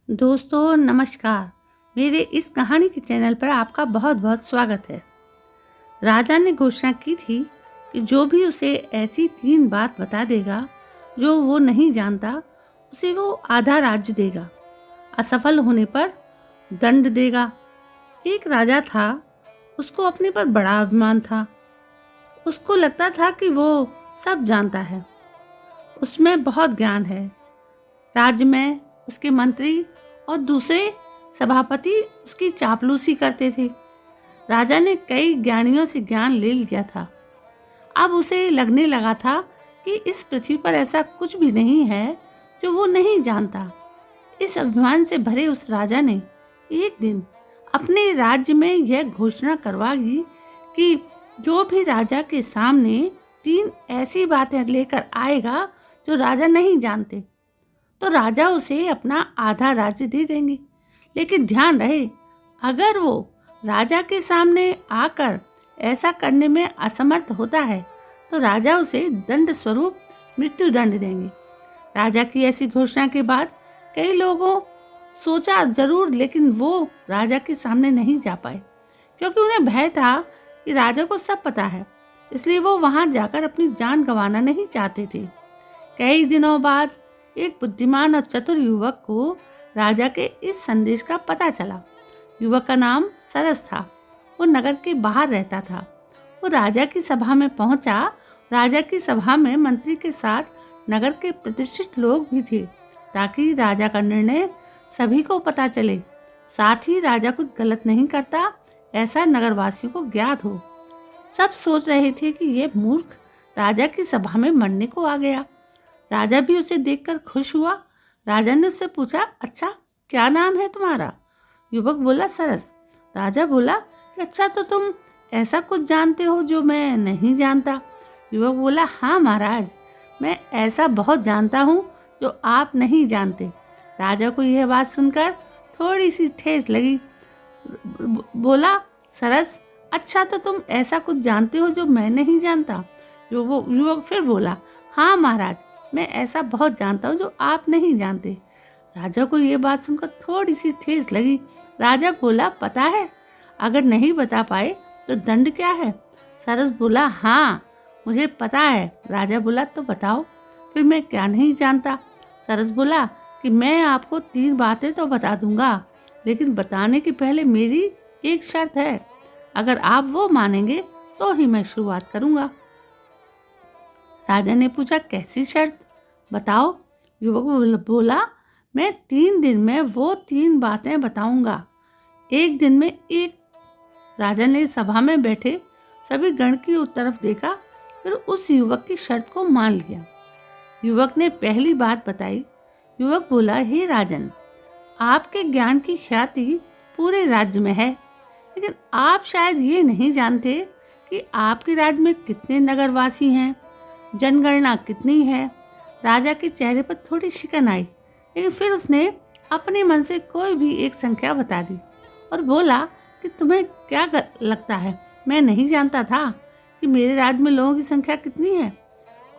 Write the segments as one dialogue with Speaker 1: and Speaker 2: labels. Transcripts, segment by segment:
Speaker 1: दोस्तों नमस्कार। मेरे इस कहानी के चैनल पर आपका बहुत बहुत स्वागत है। राजा ने घोषणा की थी कि जो भी उसे ऐसी 3 बात बता देगा जो वो नहीं जानता, उसे वो आधा राज्य देगा, असफल होने पर दंड देगा। एक राजा था, उसको अपने पर बड़ा अभिमान था। उसको लगता था कि वो सब जानता है, उसमें बहुत ज्ञान है। राज्य में उसके मंत्री और दूसरे सभापति उसकी चापलूसी करते थे। राजा ने कई ज्ञानियों से ज्ञान ले लिया था। अब उसे लगने लगा था कि इस पृथ्वी पर ऐसा कुछ भी नहीं है जो वो नहीं जानता। इस अभिमान से भरे उस राजा ने एक दिन अपने राज्य में यह घोषणा करवा दी कि जो भी राजा के सामने 3 ऐसी बातें लेकर आएगा जो राजा नहीं जानते, तो राजा उसे अपना आधा राज्य दे देंगे। लेकिन ध्यान रहे, अगर वो राजा के सामने आकर ऐसा करने में असमर्थ होता है तो राजा उसे दंड स्वरूप मृत्यु दंड देंगे। राजा की ऐसी घोषणा के बाद कई लोगों सोचा जरूर, लेकिन वो राजा के सामने नहीं जा पाए क्योंकि उन्हें भय था कि राजा को सब पता है, इसलिए वो वहां जाकर अपनी जान गंवाना नहीं चाहते थे। कई दिनों बाद एक बुद्धिमान और चतुर युवक को राजा के इस संदेश का पता चला। युवक का नाम सरस था। वो नगर के बाहर रहता था। वो राजा की सभा में पहुंचा। राजा की सभा में मंत्री के साथ नगर के प्रतिष्ठित लोग भी थे, ताकि राजा का निर्णय सभी को पता चले। साथ ही राजा कुछ गलत नहीं करता, ऐसा नगरवासियों को ज्ञात हो। सब सोच रहे थे कि ये मूर्ख राजा की सभा में मरने को आ गया। राजा भी उसे देखकर खुश हुआ। राजा ने उससे पूछा, अच्छा क्या नाम है तुम्हारा? युवक बोला, सरस। राजा बोला, अच्छा तो तुम ऐसा कुछ जानते हो जो मैं नहीं जानता? युवक बोला, हाँ महाराज, मैं ऐसा बहुत जानता हूँ जो आप नहीं जानते। राजा को यह बात सुनकर थोड़ी सी ठेस लगी। बोला, सरस, अच्छा तो तुम ऐसा कुछ जानते हो जो मैं नहीं जानता? युवक फिर बोला, हाँ महाराज, मैं ऐसा बहुत जानता हूँ जो आप नहीं जानते। राजा को ये बात सुनकर थोड़ी सी ठेस लगी। राजा बोला, पता है, अगर नहीं बता पाए तो दंड क्या है? सरस बोला, हाँ मुझे पता है। राजा बोला, तो बताओ फिर मैं क्या नहीं जानता? सरस बोला कि मैं आपको 3 बातें तो बता दूंगा, लेकिन बताने के पहले मेरी एक शर्त है। अगर आप वो मानेंगे तो ही मैं शुरुआत करूंगा। राजा ने पूछा, कैसी शर्त, बताओ? युवक बोला, मैं 3 दिन में वो 3 बातें बताऊंगा, एक दिन में एक। राजा ने सभा में बैठे सभी गण की तरफ देखा, फिर उस युवक की शर्त को मान लिया। युवक ने पहली बात बताई। युवक बोला, हे राजन, आपके ज्ञान की ख्याति पूरे राज्य में है, लेकिन आप शायद ये नहीं जानते कि आपके राज्य में कितने नगरवासी हैं, जनगणना कितनी है। राजा के चेहरे पर थोड़ी शिकन आई, लेकिन फिर उसने अपने मन से कोई भी एक संख्या बता दी और बोला कि तुम्हें क्या लगता है, मैं नहीं जानता था कि मेरे राज्य में लोगों की संख्या कितनी है?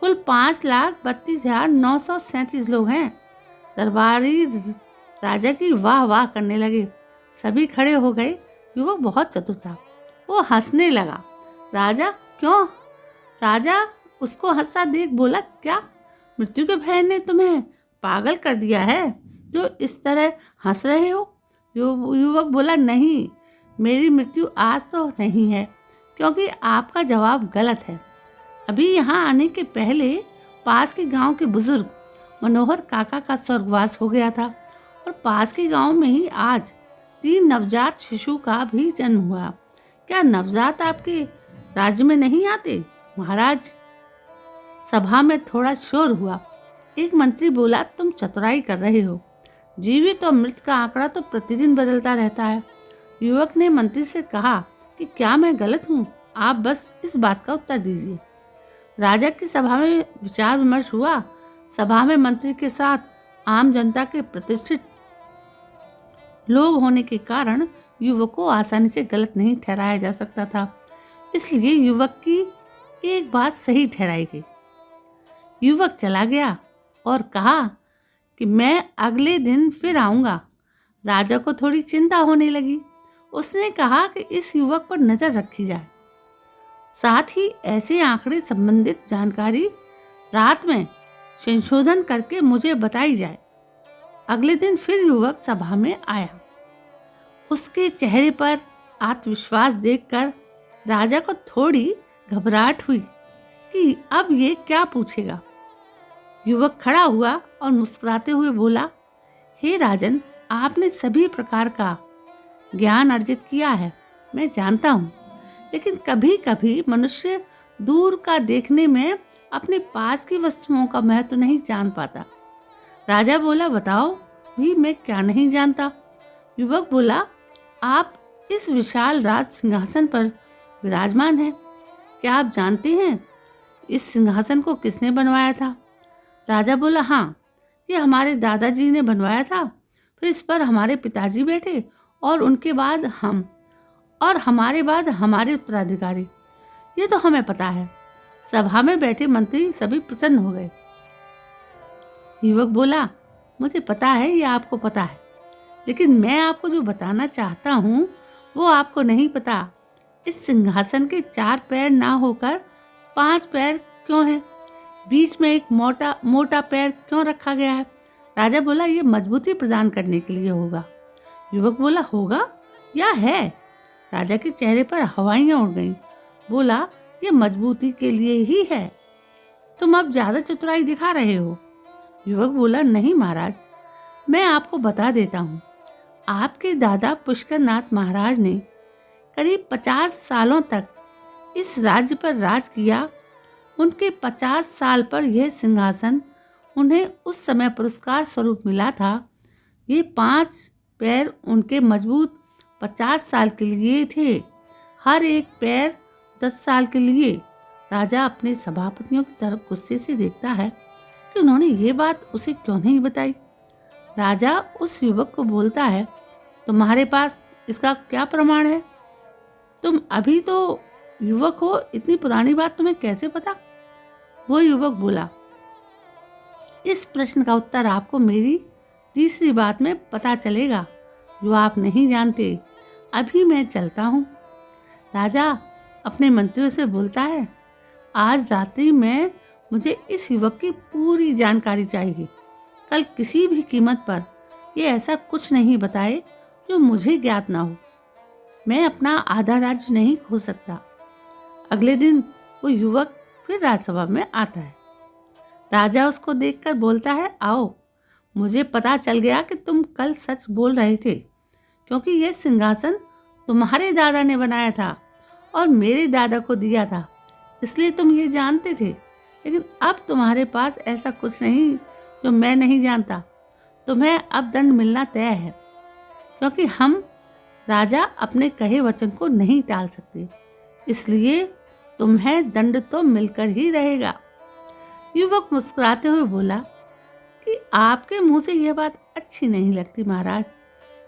Speaker 1: कुल 5,32,937 लोग हैं। दरबारी राजा की वाह वाह करने लगे। सभी खड़े हो गए। युवक बहुत चतुर था, वो हंसने लगा। राजा, क्यों? राजा उसको हंसता देख बोला, क्या मृत्यु के भय ने तुम्हें पागल कर दिया है जो इस तरह हंस रहे हो? युवक बोला, नहीं, मेरी मृत्यु आज तो नहीं है, क्योंकि आपका जवाब गलत है। अभी यहाँ आने के पहले पास के गांव के बुजुर्ग मनोहर काका का स्वर्गवास हो गया था, और पास के गांव में ही आज 3 नवजात शिशु का भी जन्म हुआ। क्या नवजात आपके राज्य में नहीं आते? महाराज, सभा में थोड़ा शोर हुआ। एक मंत्री बोला, तुम चतुराई कर रहे हो, जीवित और मृत का आंकड़ा तो प्रतिदिन बदलता रहता है। युवक ने मंत्री से कहा कि क्या मैं गलत हूँ? आप बस इस बात का उत्तर दीजिए। राजा की सभा में विचार विमर्श हुआ। सभा में मंत्री के साथ आम जनता के प्रतिष्ठित लोग होने के कारण युवक को आसानी से गलत नहीं ठहराया जा सकता था, इसलिए युवक की एक बात सही ठहराई गई। युवक चला गया और कहा कि मैं अगले दिन फिर आऊँगा, राजा को थोड़ी चिंता होने लगी। उसने कहा कि इस युवक पर नजर रखी जाए, साथ ही ऐसे आंकड़े संबंधित जानकारी रात में संशोधन करके मुझे बताई जाए। अगले दिन फिर युवक सभा में आया। उसके चेहरे पर आत्मविश्वास देखकर राजा को थोड़ी घबराहट हुई कि अब ये क्या पूछेगा। युवक खड़ा हुआ और मुस्कुराते हुए बोला, हे राजन, आपने सभी प्रकार का ज्ञान अर्जित किया है, मैं जानता हूँ, लेकिन कभी कभी मनुष्य दूर का देखने में अपने पास की वस्तुओं का महत्व नहीं जान पाता। राजा बोला, बताओ भी मैं क्या नहीं जानता। युवक बोला, आप इस विशाल राज सिंहासन पर विराजमान हैं। क्या आप जानते हैं इस सिंहासन को किसने बनवाया था? राजा बोला, हाँ, ये हमारे दादाजी ने बनवाया था। फिर इस पर हमारे पिताजी बैठे और उनके बाद हम, और हमारे बाद हमारे उत्तराधिकारी। ये तो हमें पता है। सभा में बैठे मंत्री सभी प्रसन्न हो गए। युवक बोला, मुझे पता है, ये आपको पता है, लेकिन मैं आपको जो बताना चाहता हूँ वो आपको नहीं पता। इस सिंहासन के 4 पैर ना होकर 5 पैर क्यों हैं? बीच में एक मोटा पैर क्यों रखा गया है? राजा बोला, ये मजबूती प्रदान करने के लिए होगा। युवक बोला, होगा या है? राजा के चेहरे पर हवाइयां उड़ गईं। बोला, ये मजबूती के लिए ही है। तुम अब ज्यादा चतुराई दिखा रहे हो। युवक बोला, नहीं महाराज, मैं आपको बता देता हूँ। आपके दादा पुष्करनाथ महाराज ने करीब 50 सालों तक इस राज्य पर राज किया। उनके 50 साल पर यह सिंहासन उन्हें उस समय पुरस्कार स्वरूप मिला था। ये 5 पैर उनके मजबूत 50 साल के लिए थे, हर एक पैर 10 साल के लिए। राजा अपने सभापतियों की तरफ गुस्से से देखता है कि उन्होंने ये बात उसे क्यों नहीं बताई। राजा उस युवक को बोलता है, तुम्हारे पास इसका क्या प्रमाण है? तुम अभी तो युवक हो, इतनी पुरानी बात तुम्हें कैसे पता? वो युवक बोला, इस प्रश्न का उत्तर आपको मेरी तीसरी बात में पता चलेगा, जो आप नहीं जानते। अभी मैं चलता हूँ। राजा अपने मंत्रियों से बोलता है, आज रात्रि में मुझे इस युवक की पूरी जानकारी चाहिए। कल किसी भी कीमत पर ये ऐसा कुछ नहीं बताए जो मुझे ज्ञात ना हो। मैं अपना आधा राज्य नहीं खो सकता। अगले दिन वो युवक फिर राजसभा में आता है। राजा उसको देखकर बोलता है, आओ, मुझे पता चल गया कि तुम कल सच बोल रहे थे, क्योंकि यह सिंहासन तुम्हारे दादा ने बनाया था और मेरे दादा को दिया था, इसलिए तुम ये जानते थे। लेकिन अब तुम्हारे पास ऐसा कुछ नहीं जो मैं नहीं जानता। तुम्हें अब दंड मिलना तय है, क्योंकि हम राजा अपने कहे वचन को नहीं टाल सकते, इसलिए तुम्हें दंड तो मिलकर ही रहेगा। युवक मुस्कुराते हुए बोला कि आपके मुंह से यह बात अच्छी नहीं लगती महाराज,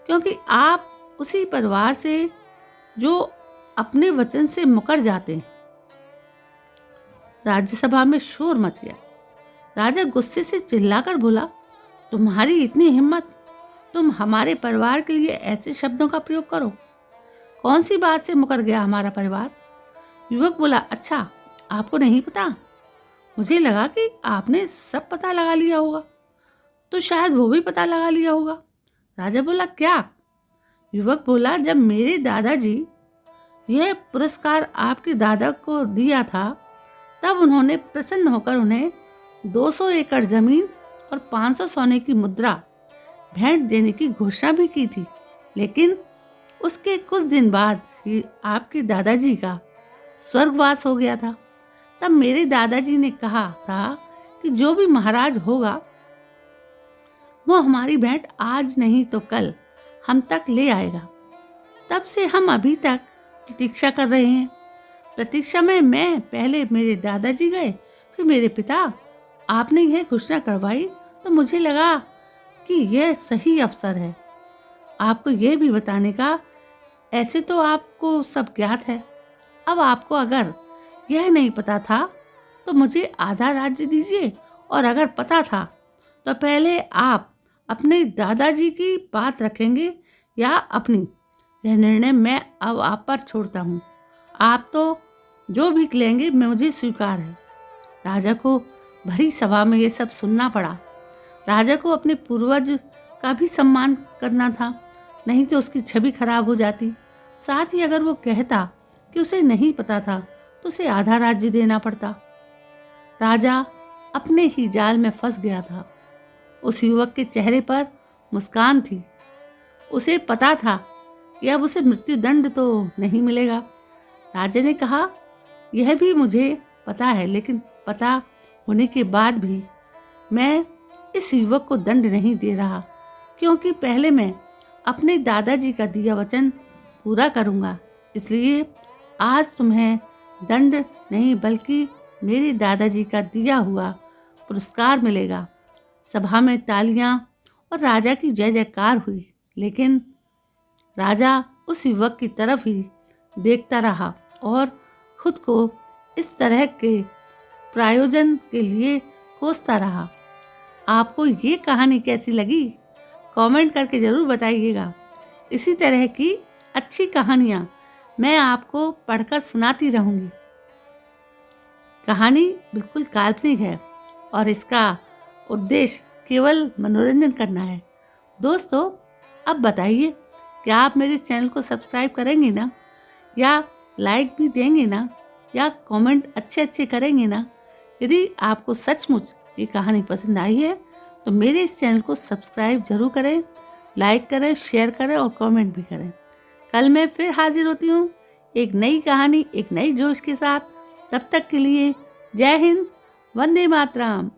Speaker 1: क्योंकि आप उसी परिवार से जो अपने वचन से मुकर जाते हैं। राज्यसभा में शोर मच गया। राजा गुस्से से चिल्लाकर बोला, तुम्हारी इतनी हिम्मत, तुम हमारे परिवार के लिए ऐसे शब्दों का प्रयोग करो? कौन सी बात से मुकर गया हमारा परिवार? युवक बोला, अच्छा, आपको नहीं पता? मुझे लगा कि आपने सब पता लगा लिया होगा, तो शायद वो भी पता लगा लिया होगा। राजा बोला, क्या? युवक बोला, जब मेरे दादाजी यह पुरस्कार आपके दादा को दिया था, तब उन्होंने प्रसन्न होकर उन्हें 200 एकड़ जमीन और 500 सोने की मुद्रा भेंट देने की घोषणा भी की थी। लेकिन उसके कुछ दिन बाद ही आपके दादाजी का स्वर्गवास हो गया था। तब मेरे दादाजी ने कहा था कि जो भी महाराज होगा वो हमारी भेंट आज नहीं तो कल हम तक ले आएगा। तब से हम अभी तक प्रतीक्षा कर रहे हैं। प्रतीक्षा में मैं पहले मेरे दादाजी गए, फिर मेरे पिता। आपने यह घोषणा करवाई तो मुझे लगा कि यह सही अवसर है आपको यह भी बताने का। ऐसे तो आपको सब ज्ञात है। अब आपको अगर यह नहीं पता था तो मुझे आधा राज्य दीजिए, और अगर पता था तो पहले आप अपने दादाजी की बात रखेंगे या अपनी, यह निर्णय मैं अब आप पर छोड़ता हूँ। आप तो जो भी लेंगे मुझे स्वीकार है। राजा को भरी सभा में ये सब सुनना पड़ा। राजा को अपने पूर्वज का भी सम्मान करना था, नहीं तो उसकी छवि खराब हो जाती। साथ ही अगर वो कहता कि उसे नहीं पता था तो उसे आधा राज्य देना पड़ता। राजा अपने ही जाल में फंस गया था। उस युवक के चेहरे पर मुस्कान थी। उसे पता था कि अब उसे मृत्यु दंड तो नहीं मिलेगा। राजा ने कहा, यह भी मुझे पता है, लेकिन पता होने के बाद भी मैं इस युवक को दंड नहीं दे रहा, क्योंकि पहले मैं अपने दादाजी का दिया वचन पूरा करूंगा। इसलिए आज तुम्हें दंड नहीं बल्कि मेरे दादाजी का दिया हुआ पुरस्कार मिलेगा। सभा में तालियां और राजा की जय जयकार हुई, लेकिन राजा उस युवक की तरफ ही देखता रहा और खुद को इस तरह के प्रायोजन के लिए कोसता रहा। आपको ये कहानी कैसी लगी? कमेंट करके ज़रूर बताइएगा। इसी तरह की अच्छी कहानियाँ मैं आपको पढ़कर सुनाती रहूँगी। कहानी बिल्कुल काल्पनिक है और इसका उद्देश्य केवल मनोरंजन करना है। दोस्तों, अब बताइए, क्या आप मेरे इस चैनल को सब्सक्राइब करेंगे ना, या लाइक भी देंगे ना, या कमेंट अच्छे करेंगे ना? यदि आपको सचमुच ये कहानी पसंद आई है तो मेरे इस चैनल को सब्सक्राइब जरूर करें, लाइक करें, शेयर करें और कमेंट भी करें। कल मैं फिर हाजिर होती हूँ एक नई कहानी, एक नई जोश के साथ। तब तक के लिए जय हिंद, वंदे मातरम।